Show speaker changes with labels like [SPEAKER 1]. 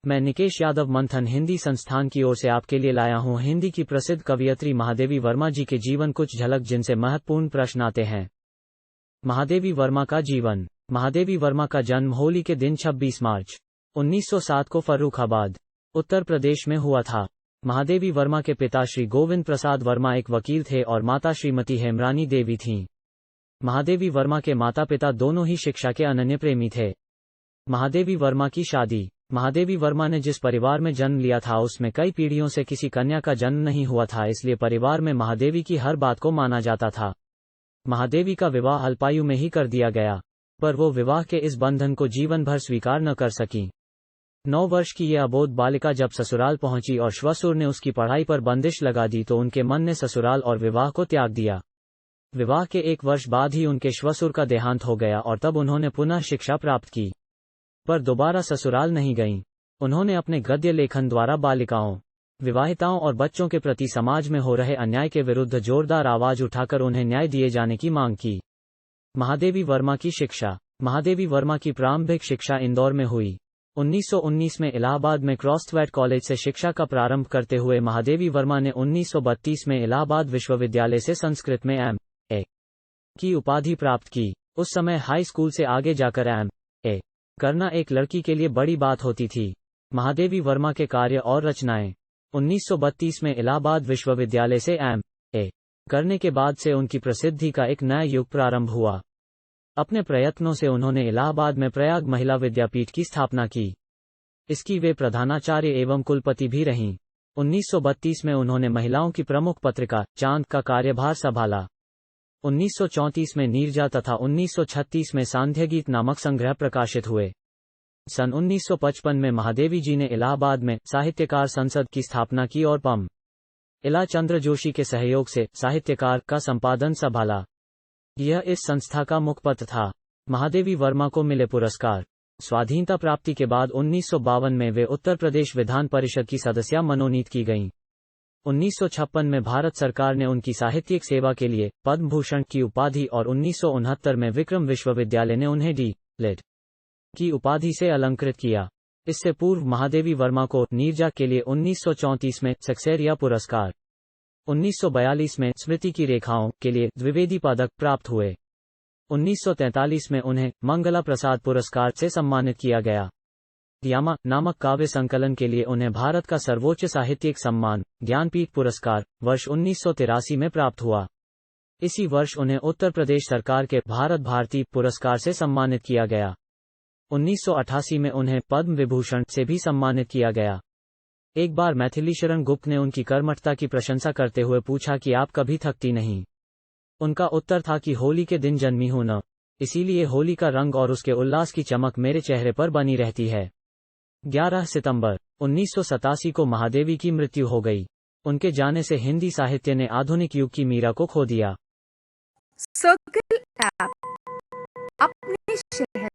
[SPEAKER 1] मैं निकेश यादव मंथन हिंदी संस्थान की ओर से आपके लिए लाया हूं हिंदी की प्रसिद्ध कवयित्री महादेवी वर्मा जी के जीवन कुछ झलक जिनसे महत्वपूर्ण प्रश्न आते हैं। महादेवी वर्मा का जीवन। महादेवी वर्मा का जन्म होली के दिन 26 मार्च 1907 को फर्रुखाबाद, उत्तर प्रदेश में हुआ था। महादेवी वर्मा के पिता श्री गोविंद प्रसाद वर्मा एक वकील थे और माता श्रीमती हेमरानी देवी थीं। महादेवी वर्मा के माता पिता दोनों ही शिक्षा के अनन्य प्रेमी थे। महादेवी वर्मा की शादी। महादेवी वर्मा ने जिस परिवार में जन्म लिया था उसमें कई पीढ़ियों से किसी कन्या का जन्म नहीं हुआ था, इसलिए परिवार में महादेवी की हर बात को माना जाता था। महादेवी का विवाह अल्पायु में ही कर दिया गया, पर वो विवाह के इस बंधन को जीवन भर स्वीकार न कर सकीं। 9 वर्ष की यह अबोध बालिका जब ससुराल पहुंची और श्वशुर ने उसकी पढ़ाई पर बंदिश लगा दी तो उनके मन ने ससुराल और विवाह को त्याग दिया। विवाह के 1 वर्ष बाद ही उनके श्वशुर का देहांत हो गया और तब उन्होंने पुनः शिक्षा प्राप्त की, पर दोबारा ससुराल नहीं गईं। उन्होंने अपने गद्य लेखन द्वारा बालिकाओं, विवाहिताओं और बच्चों के प्रति समाज में हो रहे अन्याय के विरुद्ध जोरदार आवाज उठाकर उन्हें न्याय दिए जाने की मांग की। महादेवी वर्मा की शिक्षा। महादेवी वर्मा की प्रारंभिक शिक्षा इंदौर में हुई। 1919 में इलाहाबाद में क्रॉसथवेट कॉलेज से शिक्षा का प्रारंभ करते हुए महादेवी वर्मा ने 1932 में इलाहाबाद विश्वविद्यालय से संस्कृत में M.A. की उपाधि प्राप्त की। उस समय हाई स्कूल से आगे जाकर M.A. करना एक लड़की के लिए बड़ी बात होती थी। महादेवी वर्मा के कार्य और रचनाएं। 1932 में इलाहाबाद विश्वविद्यालय से M.A. करने के बाद से उनकी प्रसिद्धि का एक नया युग प्रारंभ हुआ। अपने प्रयत्नों से उन्होंने इलाहाबाद में प्रयाग महिला विद्यापीठ की स्थापना की। इसकी वे प्रधानाचार्य एवं कुलपति भी रहीं। 1932 में उन्होंने महिलाओं की प्रमुख पत्रिका चांद का कार्यभार संभाला। 1934 में नीरजा तथा 1936 में सांध्यगीत नामक संग्रह प्रकाशित हुए। सन 1955 में महादेवी जी ने इलाहाबाद में साहित्यकार संसद की स्थापना की और पम. इला चंद्र जोशी के सहयोग से साहित्यकार का संपादन संभाला। यह इस संस्था का मुखपत्र था। महादेवी वर्मा को मिले पुरस्कार। स्वाधीनता प्राप्ति के बाद 1952 में वे उत्तर प्रदेश विधान परिषद की सदस्या मनोनीत की गईं। 1956 में भारत सरकार ने उनकी साहित्यिक सेवा के लिए पद्म भूषण की उपाधि और 1969 में विक्रम विश्वविद्यालय ने उन्हें डी.लिट. की उपाधि से अलंकृत किया। इससे पूर्व महादेवी वर्मा को नीरजा के लिए 1934 में सक्सेरिया पुरस्कार, 1942 में स्मृति की रेखाओं के लिए द्विवेदी पदक प्राप्त हुए। 1943 में उन्हें मंगला प्रसाद पुरस्कार से सम्मानित किया गया। यामा नामक काव्य संकलन के लिए उन्हें भारत का सर्वोच्च साहित्यिक सम्मान ज्ञानपीठ पुरस्कार वर्ष 1983 में प्राप्त हुआ। इसी वर्ष उन्हें उत्तर प्रदेश सरकार के भारत भारती पुरस्कार से सम्मानित किया गया। 1988 में उन्हें पद्म विभूषण से भी सम्मानित किया गया। एक बार मैथिली शरण गुप्त ने उनकी कर्मठता की प्रशंसा करते हुए पूछा कि आप कभी थकती नहीं। उनका उत्तर था कि होली के दिन जन्मी हूं न, इसीलिए होली का रंग और उसके उल्लास की चमक मेरे चेहरे पर बनी रहती है। 11 सितंबर 1987 को महादेवी की मृत्यु हो गई। उनके जाने से हिंदी साहित्य ने आधुनिक युग की मीरा को खो दिया।
[SPEAKER 2] सर्कल ऐप अपने शहर